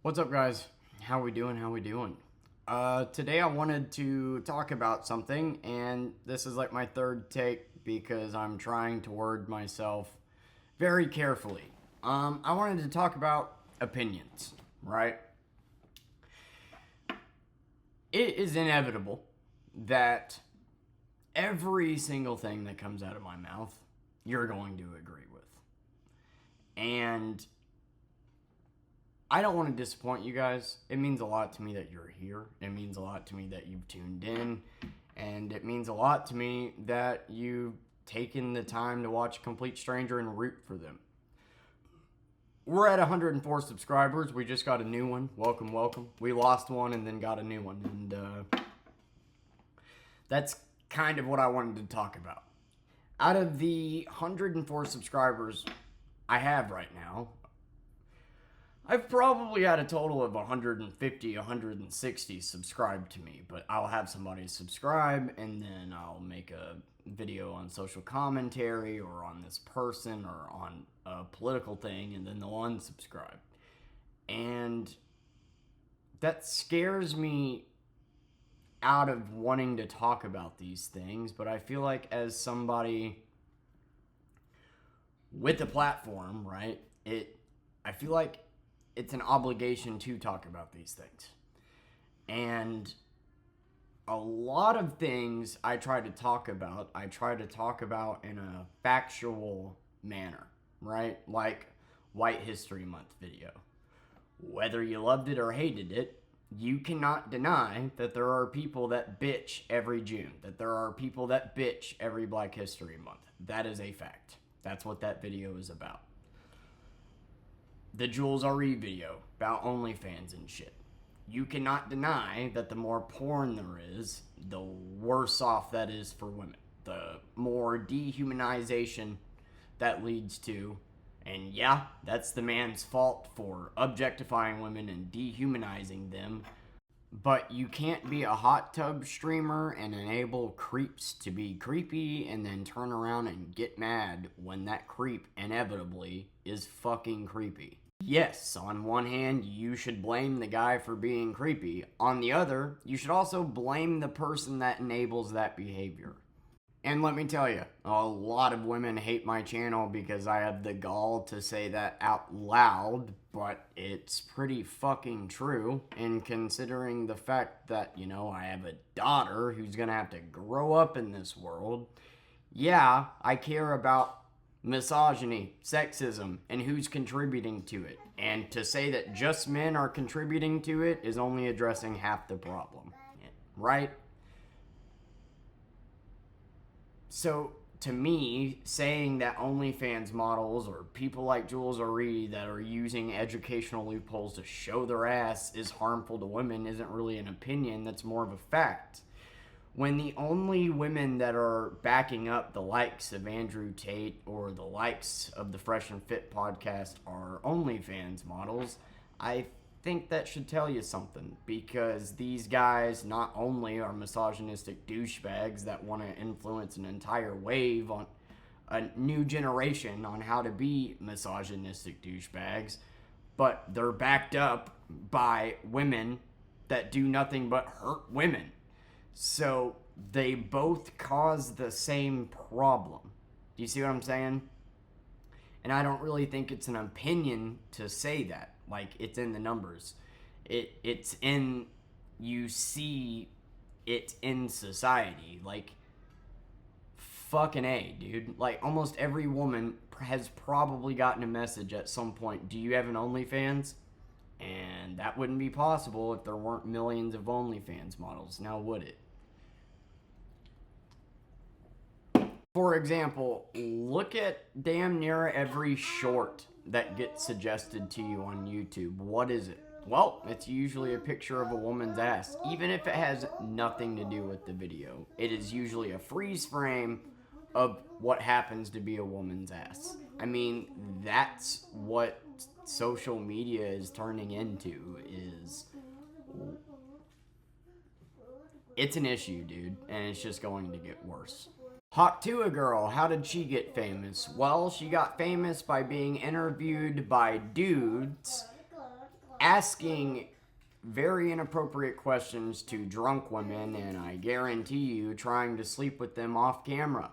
What's up, guys? How we doing? Today I wanted to talk about something, and this is like my third take because I'm trying to word myself very carefully. I wanted to talk about opinions, right? It is inevitable that every single thing that comes out of my mouth, you're going to agree with. And I don't want to disappoint you guys. It means a lot to me that you're here. It means a lot to me that you've tuned in. And it means a lot to me that you've taken the time to watch a complete stranger and root for them. We're at 104 subscribers. We just got a new one. Welcome, welcome. We lost one and then got a new one. And that's kind of what I wanted to talk about. Out of the 104 subscribers I have right now, I've probably had a total of 150, 160 subscribe to me, but I'll have somebody subscribe and then I'll make a video on social commentary or on this person or on a political thing and then they'll unsubscribe. And that scares me out of wanting to talk about these things, but I feel like as somebody with a platform, right, I feel like it's an obligation to talk about these things. And a lot of things I try to talk about in a factual manner, right? Like White History Month video. Whether you loved it or hated it, you cannot deny that there are people that bitch every June, that there are people that bitch every Black History Month. That is a fact. That's what that video is about. The Jules RE video about OnlyFans and shit. You cannot deny that the more porn there is, the worse off that is for women. The more dehumanization that leads to. And yeah, that's the man's fault for objectifying women and dehumanizing them. But you can't be a hot tub streamer and enable creeps to be creepy and then turn around and get mad when that creep inevitably is fucking creepy. Yes, on one hand, you should blame the guy for being creepy. On the other, you should also blame the person that enables that behavior. And let me tell you, a lot of women hate my channel because I have the gall to say that out loud, but it's pretty fucking true. And considering the fact that, I have a daughter who's gonna have to grow up in this world, yeah, I care about misogyny, sexism, and who's contributing to it. And to say that just men are contributing to it is only addressing half the problem, right? So, to me, saying that OnlyFans models or people like Jules RE that are using educational loopholes to show their ass is harmful to women isn't really an opinion, that's more of a fact. When the only women that are backing up the likes of Andrew Tate or the likes of the Fresh and Fit podcast are OnlyFans models, I think that should tell you something, because these guys not only are misogynistic douchebags that want to influence an entire wave on a new generation on how to be misogynistic douchebags, but they're backed up by women that do nothing but hurt women. So they both cause the same problem. Do you see what I'm saying? And I don't really think it's an opinion to say that. Like, it's in the numbers. It's in, you see it in society. Like, fucking A, dude. Like, almost every woman has probably gotten a message at some point, do you have an OnlyFans? And that wouldn't be possible if there weren't millions of OnlyFans models. Now, would it? For example, look at damn near every short that gets suggested to you on YouTube. What is it? Well, it's usually a picture of a woman's ass. Even if it has nothing to do with the video, it is usually a freeze frame of what happens to be a woman's ass. I mean, that's what social media is turning into, is it's an issue, dude, and it's just going to get worse. Hawktua Girl, how did she get famous? Well, she got famous by being interviewed by dudes asking very inappropriate questions to drunk women, and I guarantee you trying to sleep with them off camera.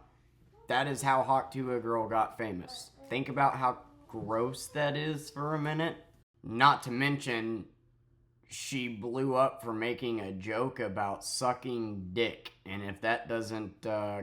That is how Hawk Tuah Girl got famous. Think about how gross that is for a minute. Not to mention, she blew up for making a joke about sucking dick. And if that doesn't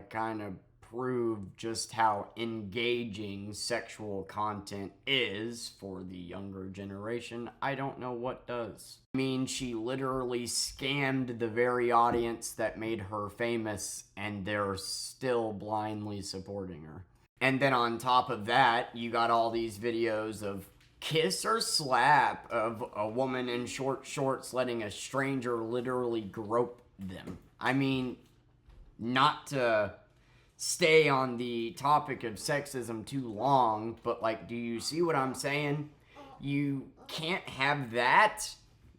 kind of prove just how engaging sexual content is for the younger generation, I don't know what does. I mean, she literally scammed the very audience that made her famous, and they're still blindly supporting her. And then on top of that, you got all these videos of kiss or slap of a woman in short shorts letting a stranger literally grope them. I mean, not to stay on the topic of sexism too long, but like, do you see what I'm saying? You can't have that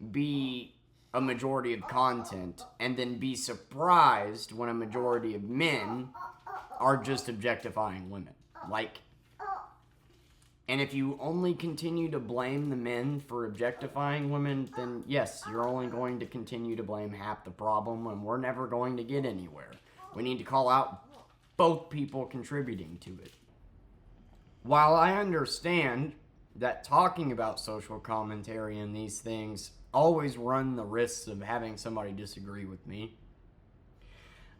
be a majority of content and then be surprised when a majority of men are just objectifying women. Like, and if you only continue to blame the men for objectifying women, then yes, you're only going to continue to blame half the problem, and we're never going to get anywhere. We need to call out both people contributing to it. While I understand that talking about social commentary and these things always run the risks of having somebody disagree with me,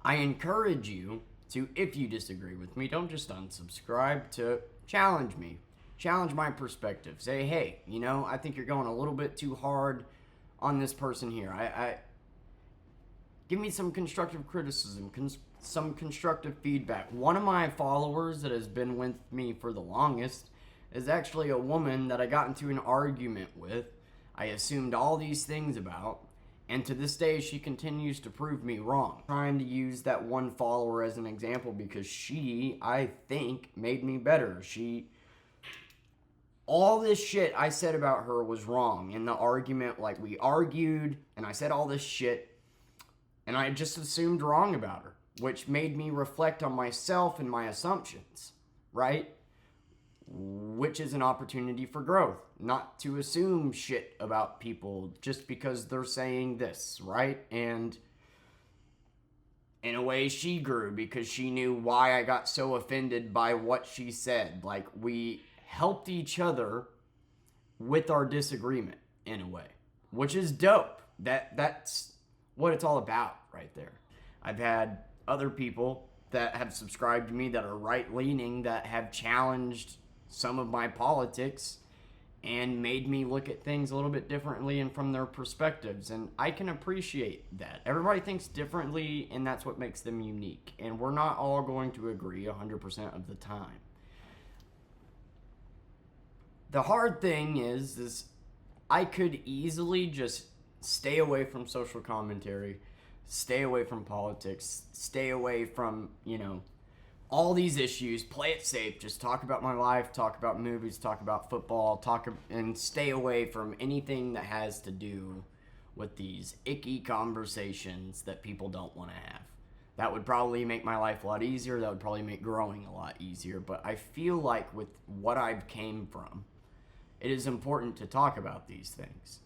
I encourage you to, if you disagree with me, don't just unsubscribe, to challenge me. Challenge my perspective. Say, hey, you know, I think you're going a little bit too hard on this person here. Give me some constructive criticism, some constructive feedback. One of my followers that has been with me for the longest is actually a woman that I got into an argument with. I assumed all these things about, and to this day she continues to prove me wrong. I'm trying to use that one follower as an example because she, I think, made me better. All this shit I said about her was wrong in the argument. Like, we argued, and I said all this shit, and I just assumed wrong about her, which made me reflect on myself and my assumptions, right? Which is an opportunity for growth. Not to assume shit about people just because they're saying this, right? And in a way, she grew because she knew why I got so offended by what she said. Like, we helped each other with our disagreement in a way, which is dope. That's what it's all about right there. I've had other people that have subscribed to me that are right-leaning that have challenged some of my politics and made me look at things a little bit differently and from their perspectives, and I can appreciate that. Everybody thinks differently, and that's what makes them unique, and we're not all going to agree 100% of the time. The hard thing is I could easily just stay away from social commentary, stay away from politics, stay away from, all these issues, play it safe, just talk about my life, talk about movies, talk about football, and stay away from anything that has to do with these icky conversations that people don't want to have. That would probably make my life a lot easier. That would probably make growing a lot easier. But I feel like with what I've came from, it is important to talk about these things.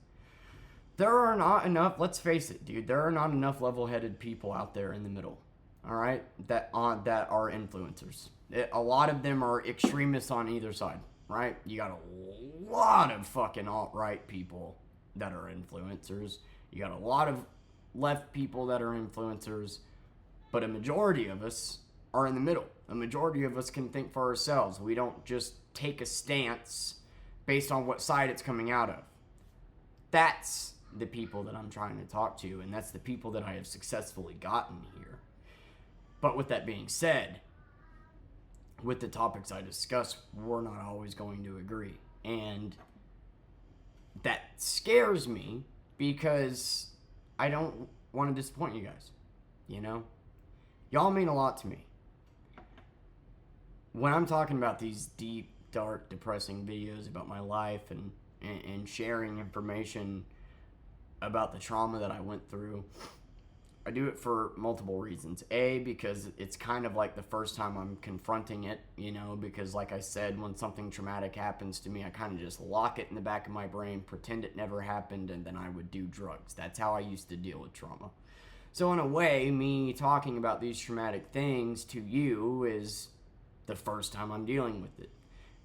There are not enough, let's face it, dude, there are not enough level-headed people out there in the middle, all right, that are influencers. A lot of them are extremists on either side, right? You got a lot of fucking alt-right people that are influencers. You got a lot of left people that are influencers, but a majority of us are in the middle. A majority of us can think for ourselves. We don't just take a stance based on what side it's coming out of. That's the people that I'm trying to talk to, and that's the people that I have successfully gotten here. But with that being said, with the topics I discuss, we're not always going to agree. And that scares me because I don't want to disappoint you guys. Y'all mean a lot to me. When I'm talking about these deep, dark, depressing videos about my life and sharing information about the trauma that I went through, I do it for multiple reasons. A, because it's kind of like the first time I'm confronting it, you know, because like I said, when something traumatic happens to me, I kind of just lock it in the back of my brain, pretend it never happened, and then I would do drugs. That's how I used to deal with trauma. So in a way, me talking about these traumatic things to you is the first time I'm dealing with it.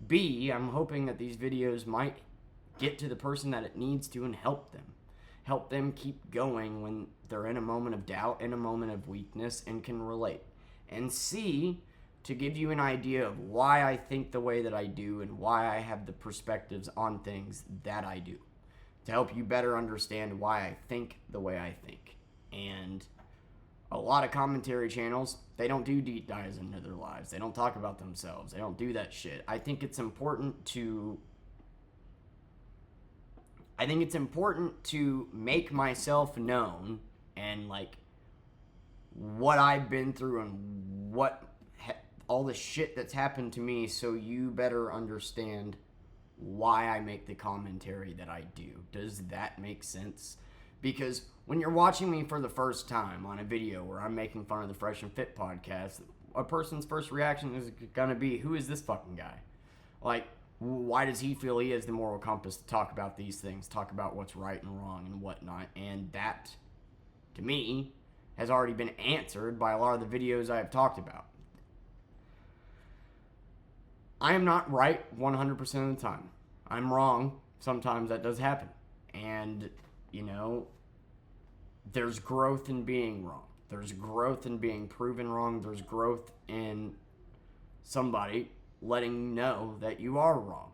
B, I'm hoping that these videos might get to the person that it needs to and help them. Help them keep going when they're in a moment of doubt, in a moment of weakness, and can relate. And C, to give you an idea of why I think the way that I do and why I have the perspectives on things that I do. To help you better understand why I think the way I think. And a lot of commentary channels, they don't do deep dives into their lives. They don't talk about themselves. They don't do that shit. I think it's important to make myself known and like what I've been through and all the shit that's happened to me, so you better understand why I make the commentary that I do. Does that make sense? Because when you're watching me for the first time on a video where I'm making fun of the Fresh and Fit podcast, a person's first reaction is gonna be, who is this fucking guy? Like, why does he feel he has the moral compass to talk about these things, talk about what's right and wrong and whatnot? And that, to me, has already been answered by a lot of the videos I have talked about. I am not right 100% of the time. I'm wrong. Sometimes that does happen. And, you know, there's growth in being wrong. There's growth in being proven wrong. There's growth in somebody letting you know that you are wrong.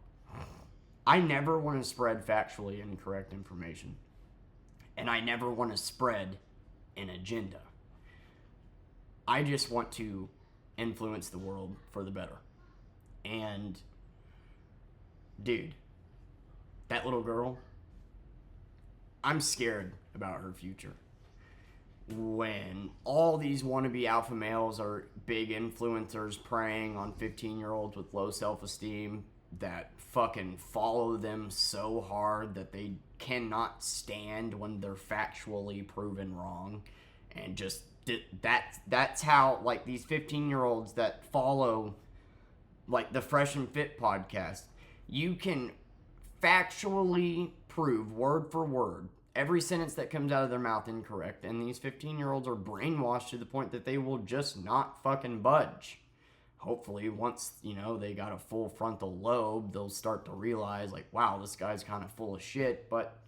I never want to spread factually incorrect information. And I never want to spread an agenda. I just want to influence the world for the better. And, dude, that little girl, I'm scared about her future. When all these wannabe alpha males are big influencers preying on 15-year-olds with low self-esteem that fucking follow them so hard that they cannot stand when they're factually proven wrong, and just that's how, like, these 15-year-olds that follow, like, the Fresh and Fit podcast, you can factually prove word for word every sentence that comes out of their mouth incorrect, and these 15-year-olds are brainwashed to the point that they will just not fucking budge. Hopefully, once, you know, they got a full frontal lobe, they'll start to realize, like, wow, this guy's kind of full of shit. But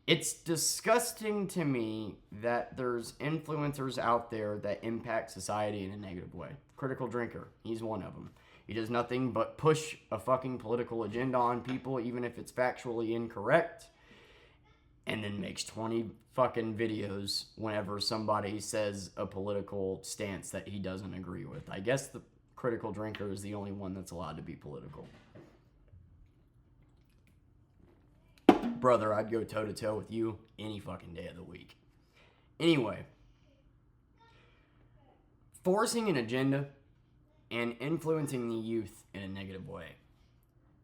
it's disgusting to me that there's influencers out there that impact society in a negative way. Critical Drinker, he's one of them. He does nothing but push a fucking political agenda on people, even if it's factually incorrect, and then makes 20 fucking videos whenever somebody says a political stance that he doesn't agree with. I guess the Critical Drinker is the only one that's allowed to be political. Brother, I'd go toe-to-toe with you any fucking day of the week. Anyway, forcing an agenda and influencing the youth in a negative way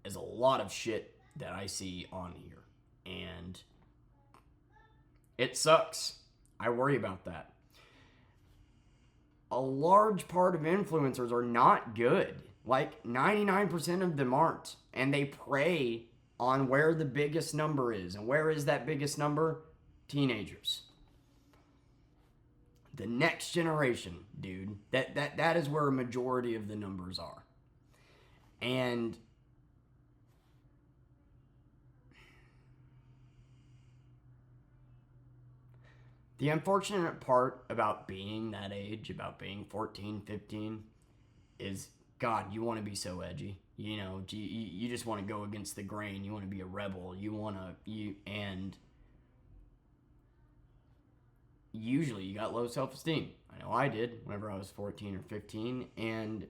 is a lot of shit that I see on here. And it sucks. I worry about that. A large part of influencers are not good. Like, 99% of them aren't. And they prey on where the biggest number is. And where is that biggest number? Teenagers. The next generation, dude. That is where a majority of the numbers are. And the unfortunate part about being that age, about being 14, 15, is, God, you want to be so edgy. You know, you just want to go against the grain. You want to be a rebel. And usually you got low self-esteem. I know I did whenever I was 14 or 15. And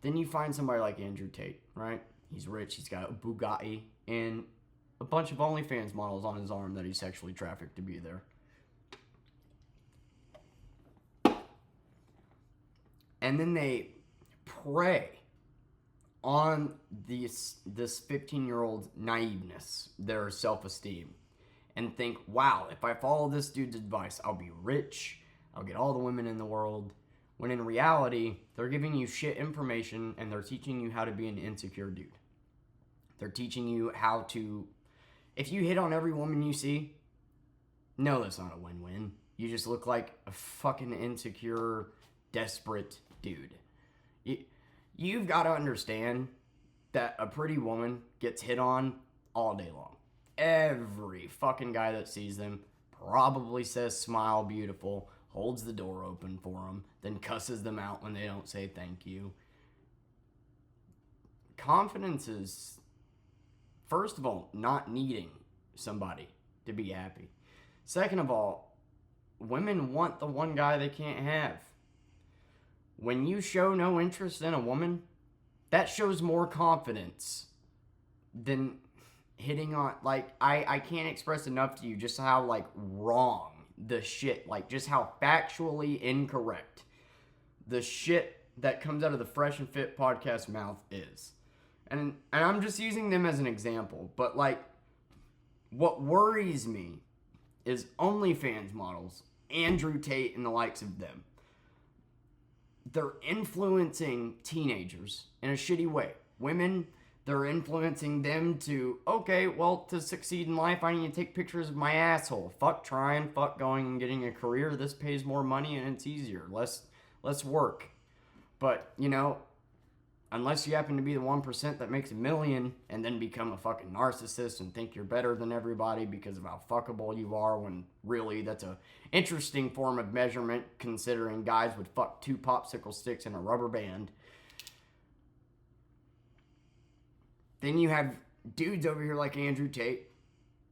then you find somebody like Andrew Tate, right? He's rich. He's got a Bugatti and a bunch of OnlyFans models on his arm that he sexually trafficked to be there. And then they prey on this 15-year-old naiveness, their self-esteem. and think, wow, if I follow this dude's advice, I'll be rich, I'll get all the women in the world. When in reality, they're giving you shit information and they're teaching you how to be an insecure dude. They're teaching you how to, if you hit on every woman you see, no, that's not a win-win. You just look like a fucking insecure, desperate dude. You've got to understand that a pretty woman gets hit on all day long. Every fucking guy that sees them probably says smile beautiful, holds the door open for them, then cusses them out when they don't say thank you. Confidence is, first of all, not needing somebody to be happy. Second of all, women want the one guy they can't have. When you show no interest in a woman, that shows more confidence than hitting on, like, I can't express enough to you just how, like, wrong the shit, like, just how factually incorrect the shit that comes out of the Fresh and Fit podcast mouth is. And I'm just using them as an example, but, like, what worries me is OnlyFans models, Andrew Tate and the likes of them. They're influencing teenagers in a shitty way. Women, they're influencing them to, okay, well, to succeed in life, I need to take pictures of my asshole. Fuck trying, fuck going and getting a career. This pays more money and it's easier. Less work. But, you know, unless you happen to be the 1% that makes $1 million and then become a fucking narcissist and think you're better than everybody because of how fuckable you are, when really that's a interesting form of measurement considering guys would fuck 2 popsicle sticks and a rubber band. Then you have dudes over here like Andrew Tate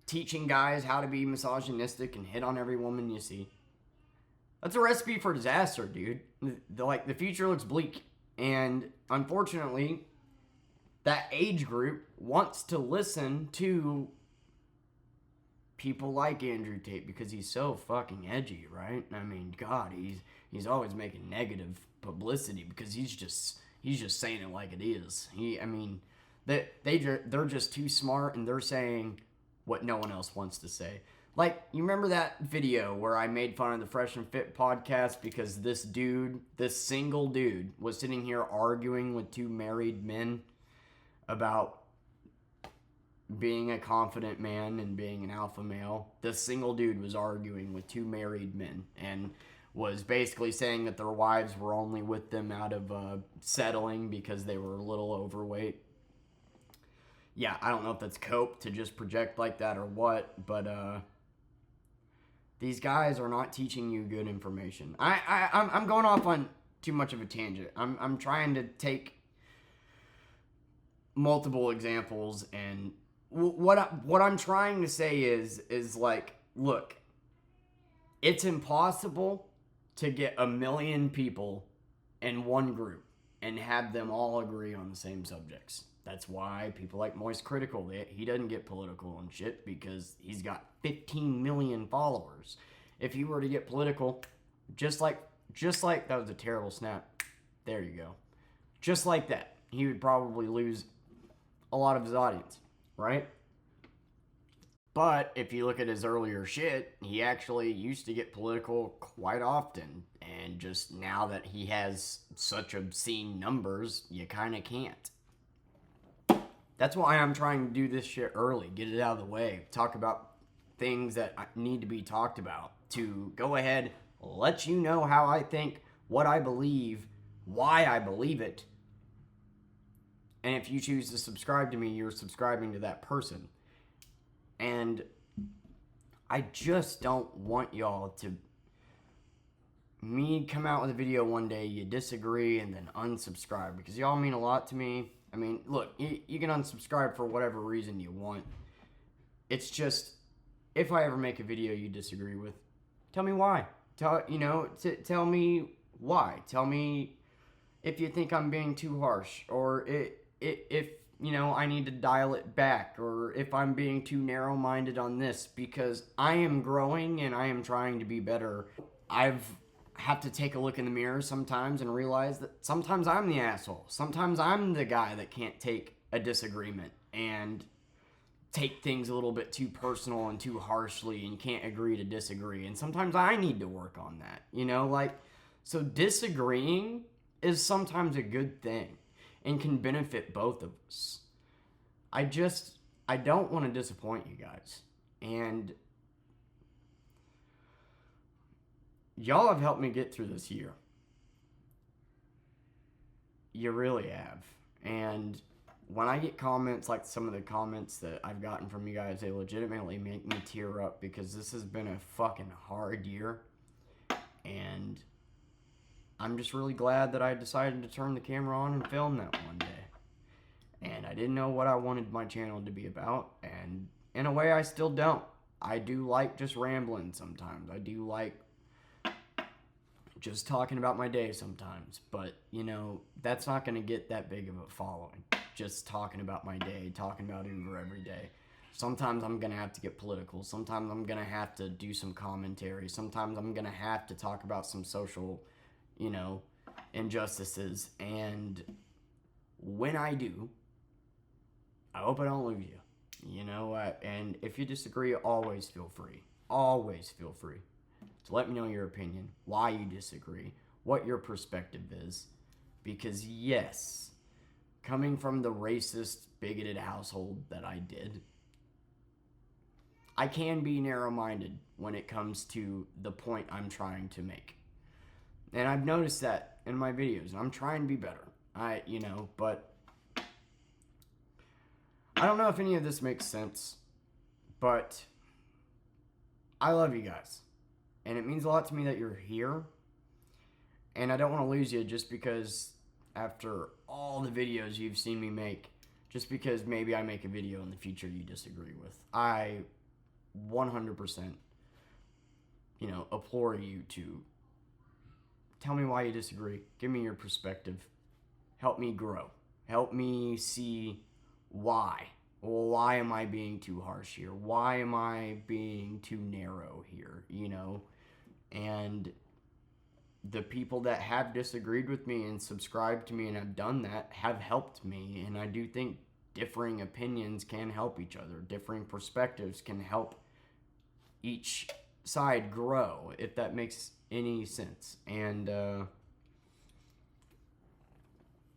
teaching guys how to be misogynistic and hit on every woman you see. That's a recipe for disaster, dude. The future looks bleak. And unfortunately, that age group wants to listen to people like Andrew Tate because he's so fucking edgy, right? I mean, God, he's always making negative publicity because he's just saying it like it is. They're just too smart and they're saying what no one else wants to say. Like, you remember that video where I made fun of the Fresh and Fit podcast because this single dude, was sitting here arguing with 2 married men about being a confident man and being an alpha male? This single dude was arguing with 2 married men and was basically saying that their wives were only with them out of settling because they were a little overweight. Yeah, I don't know if that's cope to just project like that or what, but these guys are not teaching you good information. I'm going off on too much of a tangent. I'm trying to take multiple examples, and what I'm trying to say is like, look, it's impossible to get 1 million people in one group and have them all agree on the same subjects. That's why people like Moist Critical, he doesn't get political and shit because he's got 15 million followers. If he were to get political, just like that was a terrible snap. There you go. Just like that, he would probably lose a lot of his audience, right? But if you look at his earlier shit, he actually used to get political quite often. And just now that he has such obscene numbers, you kind of can't. That's why I'm trying to do this shit early. Get it out of the way. Talk about things that need to be talked about. To go ahead, let you know how I think, what I believe, why I believe it. And if you choose to subscribe to me, you're subscribing to that person. And I just don't want y'all to me come out with a video one day, you disagree, and then unsubscribe. Because y'all mean a lot to me. I mean, look, you can unsubscribe for whatever reason you want. It's just, if I ever make a video you disagree with, tell me why. Tell me why. Tell me if you think I'm being too harsh, or if I need to dial it back, or if I'm being too narrow-minded on this, because I am growing and I am trying to be better. I've have to take a look in the mirror sometimes and realize that sometimes I'm the asshole. Sometimes I'm the guy that can't take a disagreement. And take things a little bit too personal and too harshly and can't agree to disagree. And sometimes I need to work on that, you know, like, so disagreeing is sometimes a good thing and can benefit both of us. I don't want to disappoint you guys. And y'all have helped me get through this year. You really have. And when I get comments like some of the comments that I've gotten from you guys, they legitimately make me tear up because this has been a fucking hard year. And I'm just really glad that I decided to turn the camera on and film that one day. And I didn't know what I wanted my channel to be about. And in a way, I still don't. I do like just rambling sometimes. I do like just talking about my day sometimes. But, you know, that's not going to get that big of a following. Just talking about my day, talking about Uber every day. Sometimes I'm going to have to get political. Sometimes I'm going to have to do some commentary. Sometimes I'm going to have to talk about some social, you know, injustices. And when I do, I hope I don't lose you. You know, and if you disagree, always feel free. Always feel free to let me know your opinion, why you disagree, what your perspective is. Because yes, coming from the racist, bigoted household that I did, I can be narrow-minded when it comes to the point I'm trying to make. And I've noticed that in my videos, and I'm trying to be better. But I don't know if any of this makes sense, but I love you guys. And it means a lot to me that you're here. And I don't want to lose you just because after all the videos you've seen me make, just because maybe I make a video in the future you disagree with. I 100%, implore you to tell me why you disagree. Give me your perspective. Help me grow. Help me see why. Well, why am I being too harsh here? Why am I being too narrow here? And the people that have disagreed with me and subscribed to me and have done that have helped me. And I do think differing opinions can help each other. Differing perspectives can help each side grow, if that makes any sense. And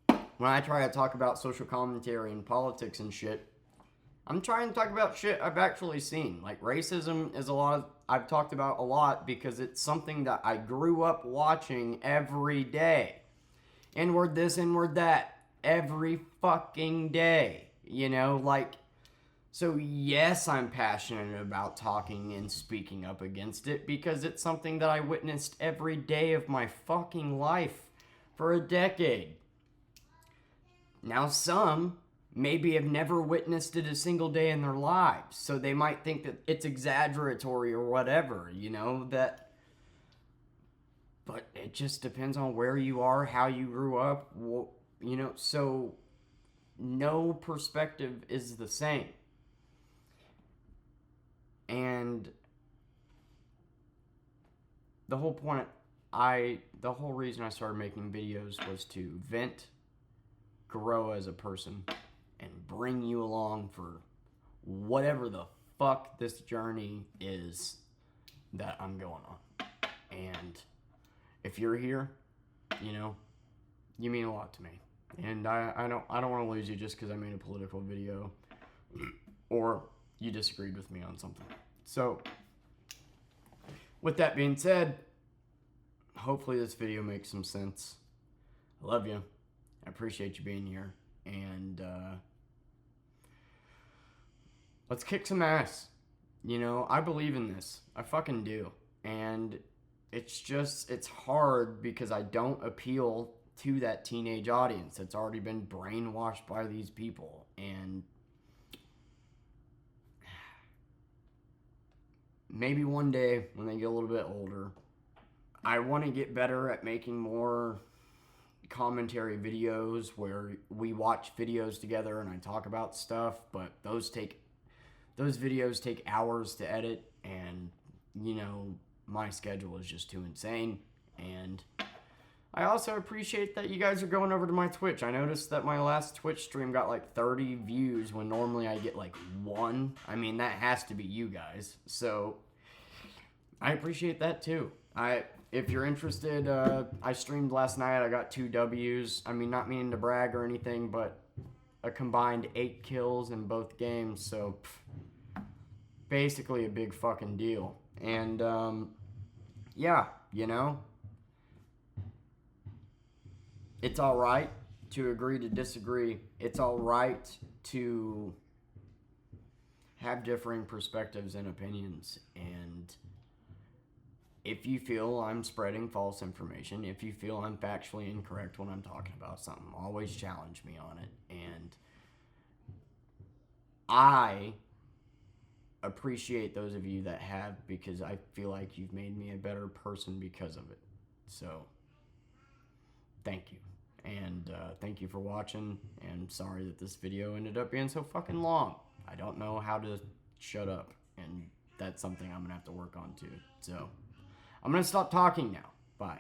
when I try to talk about social commentary and politics and shit, I'm trying to talk about shit I've actually seen. Like, racism is I've talked about a lot because it's something that I grew up watching every day. Inward this, inward that, every fucking day. So yes, I'm passionate about talking and speaking up against it because it's something that I witnessed every day of my fucking life for a decade. Now some maybe have never witnessed it a single day in their lives, so they might think that it's exaggeratory or whatever, but it just depends on where you are, how you grew up, so no perspective is the same. And the whole reason I started making videos was to vent, grow as a person, and bring you along for whatever the fuck this journey is that I'm going on. And if you're here, you mean a lot to me. And I don't want to lose you just because I made a political video or you disagreed with me on something. So, with that being said, hopefully this video makes some sense. I love you. I appreciate you being here. And let's kick some ass. I believe in this. I fucking do. And it's hard because I don't appeal to that teenage audience that's already been brainwashed by these people. And maybe one day when they get a little bit older, I want to get better at making more commentary videos where we watch videos together and I talk about stuff, but those videos take hours to edit, and my schedule is just too insane. And I also appreciate that you guys are going over to my Twitch. I noticed that my last Twitch stream got like 30 views when normally I get like 1. I mean, that has to be you guys. So, I appreciate that too. If you're interested, I streamed last night. I got 2 W's. I mean, not meaning to brag or anything, but a combined 8 kills in both games. So, basically a big fucking deal. And, yeah, you know, it's all right to agree to disagree. It's all right to have differing perspectives and opinions. And if you feel I'm spreading false information, if you feel I'm factually incorrect when I'm talking about something, always challenge me on it. And I appreciate those of you that have, because I feel like you've made me a better person because of it. So, thank you. And thank you for watching, and sorry that this video ended up being so fucking long. I don't know how to shut up, and that's something I'm gonna have to work on too. So, I'm gonna stop talking now. Bye.